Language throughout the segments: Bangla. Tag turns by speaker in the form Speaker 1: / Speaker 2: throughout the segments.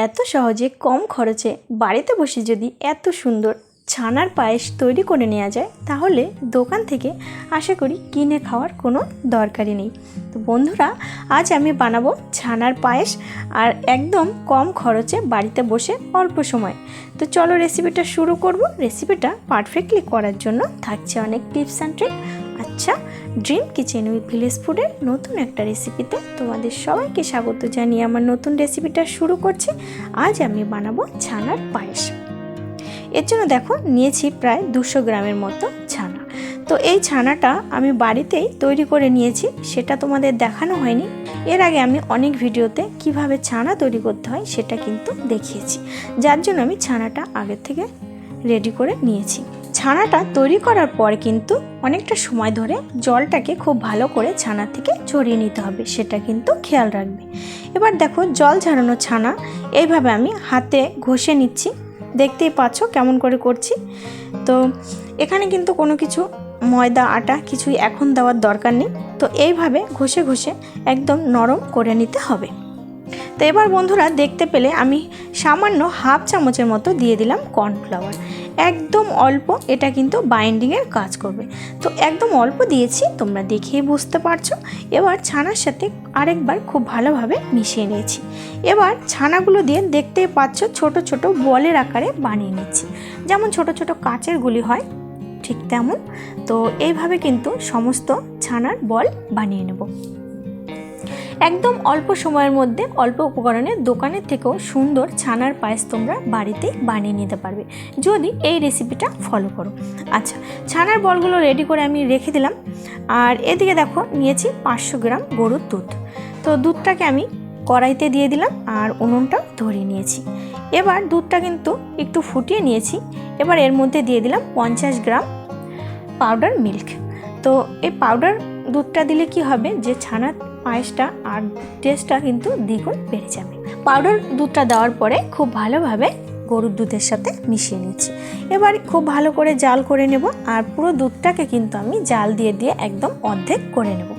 Speaker 1: এত সহজে কম খরচে বাড়িতে বসে যদি এত সুন্দর ছানার পায়েস তৈরি করে নেওয়া যায় তাহলে দোকান থেকে আশা করি কিনে খাওয়ার কোনো দরকারই নেই। তো বন্ধুরা, আজ আমি বানাবো ছানার পায়েস আর একদম কম খরচে বাড়িতে বসে অল্প সময়। তো চলো রেসিপিটা শুরু করব। রেসিপিটা পারফেক্টলি করার জন্য থাকছে অনেক টিপস অ্যান্ড ট্রিক। আচ্ছা, ড্রিম কিচেন উইথ ভিলেজ ফুডের নতুন একটা রেসিপিতে তোমাদের সবাইকে স্বাগত জানিয়ে আমার নতুন রেসিপিটা শুরু করছি। আজ আমি বানাবো ছানার পায়েস। এর জন্য দেখো নিয়েছি প্রায় 200 গ্রামের মতো ছানা। তো এই ছানাটা আমি বাড়িতেই তৈরি করে নিয়েছি, সেটা তোমাদের দেখানো হয়নি। এর আগে আমি অনেক ভিডিওতে কিভাবে ছানা তৈরি করতে হয় সেটা কিন্তু দেখিয়েছি, যার জন্য আমি ছানাটা আগের থেকে রেডি করে নিয়েছি। ছানাটা তৈরি করার পর কিন্তু অনেকটা সময় ধরে জলটাকে খুব ভালো করে ছানা থেকে ঝরিয়ে নিতে হবে, সেটা কিন্তু খেয়াল রাখবে। এবার দেখো জল ঝরানো ছানা এইভাবে আমি হাতে ঘষে নিচ্ছি, দেখতেই পাচ্ছ কেমন করে করছি। তো এখানে কিন্তু কোনো কিছু ময়দা আটা কিছুই এখন দেওয়ার দরকার নেই। তো এইভাবে ঘষে ঘষে একদম নরম করে নিতে হবে। তো এবার বন্ধুরা দেখতে পেলে আমি সামান্য হাফ চামচের মতো দিয়ে দিলাম কর্নফ্লাওয়ার, একদম অল্প, এটা কিন্তু বাইন্ডিংয়ের কাজ করবে। তো একদম অল্প দিয়েছি, তোমরা দেখেই বুঝতে পারছো। এবার ছানার সাথে আরেকবার খুব ভালোভাবে মিশিয়ে নিয়েছি। এবার ছানাগুলো দিয়ে দেখতেই পাচ্ছ ছোট ছোট বলের আকারে বানিয়ে নিচ্ছি, যেমন ছোট ছোট কাচের গুলি হয় ঠিক তেমন। তো এইভাবে কিন্তু সমস্ত ছানার বল বানিয়ে নেব। একদম অল্প সময়ের মধ্যে অল্প উপকরণে দোকানের থেকেও সুন্দর ছানার পায়েস তোমরা বাড়িতেই বানিয়ে নিতে পারবে যদি এই রেসিপিটা ফলো করো। আচ্ছা, ছানার বলগুলো রেডি করে আমি রেখে দিলাম। আর এদিকে দেখো নিয়েছি 500 গ্রাম গরুর দুধ। তো দুধটাকে আমি কড়াইতে দিয়ে দিলাম আর উনুনটা ধরিয়ে নিয়েছি। এবার দুধটা কিন্তু একটু ফুটিয়ে নিয়েছি। এবার এর মধ্যে দিয়ে দিলাম 50 গ্রাম পাউডার মিল্ক। তো এই পাউডার দুধটা দিলে কি হবে, যে ছানার পায়েসটা আর টেস্টটা কিন্তু দ্বিগুণ বেড়ে যাবে। পাউডার দুধটা দেওয়ার পরে খুব ভালোভাবে গরুর দুধের সাথে মিশিয়ে নিচ্ছি। এবার খুব ভালো করে জাল করে নেব। আর পুরো দুধটাকে কিন্তু আমি জাল দিয়ে দিয়ে একদম অর্ধেক করে নেব।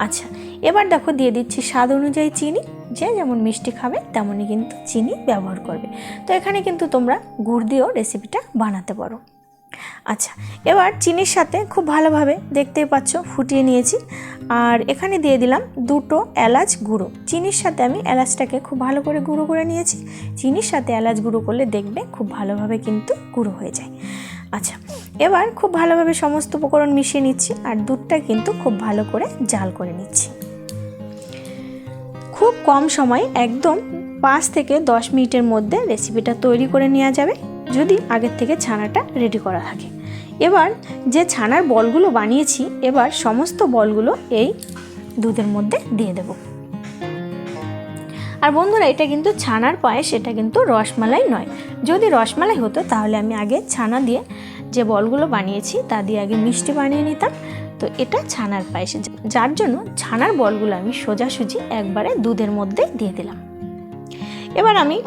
Speaker 1: আচ্ছা, এবার দেখো দিয়ে দিচ্ছি স্বাদ অনুযায়ী চিনি। যে যেমন মিষ্টি খাবে তেমনই কিন্তু চিনি ব্যবহার করবে। তো এখানে কিন্তু তোমরা গুড় দিয়েও রেসিপিটা বানাতে পারো। আচ্ছা, এবার চিনির সাথে খুব ভালোভাবে দেখতেই পাচ্ছ ফুটিয়ে নিয়েছি। আর এখানে দিয়ে দিলাম 2টো এলাচ গুঁড়ো। চিনির সাথে আমি এলাচটাকে খুব ভালো করে গুঁড়ো করে নিয়েছি। চিনির সাথে এলাচ গুঁড়ো করলে দেখবে খুব ভালোভাবে কিন্তু গুঁড়ো হয়ে যায়। আচ্ছা, এবার খুব ভালোভাবে সমস্ত উপকরণ মিশিয়ে নিচ্ছি আর দুধটা কিন্তু খুব ভালো করে জাল করে নিচ্ছি। খুব কম সময় একদম 5 থেকে 10 মিনিটের মধ্যে রেসিপিটা তৈরি করে নেওয়া যাবে যদি আগের থেকে ছানাটা রেডি করা থাকে। এবার যে ছানার বলগুলো বানিয়েছি, এবার সমস্ত বলগুলো এই দুধের মধ্যে দিয়ে দেব। আর বন্ধুরা, এটা কিন্তু ছানার পায়েস, এটা কিন্তু রসমালাই নয়। যদি রসমালাই হতো তাহলে আমি আগে ছানা দিয়ে যে বলগুলো বানিয়েছি তা দিয়ে আগে মিষ্টি বানিয়ে নিতাম। তো এটা ছানার পায়েস, যার জন্য ছানার বলগুলো আমি সোজাসুজি একবারে দুধের মধ্যে দিয়ে দিলাম। এবার আমি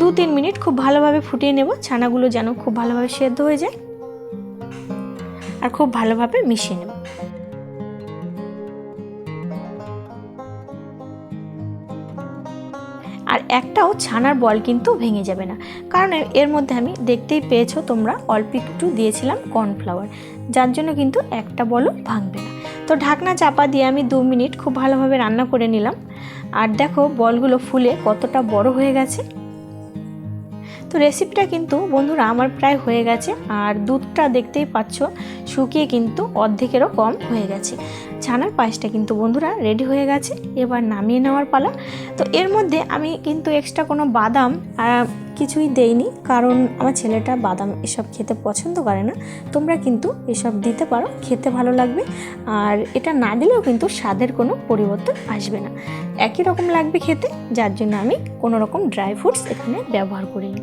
Speaker 1: 2-3 মিনিট খুব ভালোভাবে ফুটিয়ে নেব, ছানাগুলো যেন খুব ভালোভাবে সেদ্ধ হয়ে যায় আর খুব ভালোভাবে মিশিয়ে নেব। আর একটাও ছানার বল কিন্তু ভেঙে যাবে না, কারণ এর মধ্যে আমি দেখতেই পেয়েছো তোমরা অল্প একটু দিয়েছিলাম কর্নফ্লাওয়ার, যার জন্য কিন্তু একটা বলও ভাঙবে না। তো ঢাকনা চাপা দিয়ে আমি 2 মিনিট খুব ভালোভাবে রান্না করে নিলাম। আর দেখো বলগুলো ফুলে কতটা বড় হয়ে গেছে। তো রেসিপিটা কিন্তু বন্ধুরা আমার প্রায় হয়ে গেছে। আর দুধটা দেখতেই পাচ্ছ শুকিয়ে কিন্তু অর্ধেকেরও কম হয়ে গেছে। ছানার পায়েসটা কিন্তু বন্ধুরা রেডি হয়ে গেছে। এবার নামিয়ে নেওয়ার পালা। তো এর মধ্যে আমি কিন্তু এক্সট্রা কোনো বাদাম কিছুই দেইনি, কারণ আমার ছেলেটা বাদাম এসব খেতে পছন্দ করে না। তোমরা কিন্তু এসব দিতে পারো, খেতে ভালো লাগবে। আর এটা না দিলেও কিন্তু স্বাদের কোনো পরিবর্তন আসবে না, একই রকম লাগবে খেতে, যার জন্য আমি কোনো রকম ড্রাই ফ্রুটস এখানে ব্যবহার করিনি।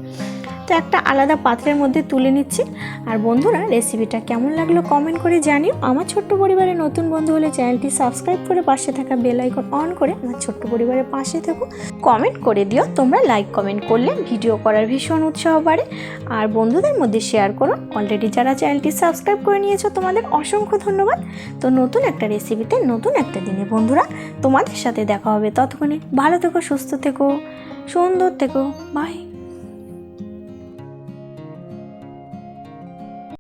Speaker 1: তো একটা আলাদা পাত্রের মধ্যে তুলে নিচ্ছি। আর বন্ধুরা, রেসিপিটা কেমন লাগলো কমেন্ট করে জানিও। আমার ছোট্ট পরিবারে নতুন বন্ধু হলে চ্যানেলটি সাবস্ক্রাইব করে পাশে থাকা বেল আইকন অন করে আমার ছোট্ট পরিবারের পাশে থেকো। কমেন্ট করে দিও, তোমরা লাইক কমেন্ট করলে ভিডিও করার ভীষণ উৎসাহ বাড়ে। আর বন্ধুদের মধ্যে শেয়ার করো। অলরেডি যারা চ্যানেলটি সাবস্ক্রাইব করে নিয়েছো তোমাদের অসংখ্য ধন্যবাদ। তো নতুন একটা রেসিপিতে নতুন একটা দিনে বন্ধুরা তোমাদের সাথে দেখা হবে। ততক্ষণে ভালো থেকো, সুস্থ থেকো, সুন্দর থেকো। বাই।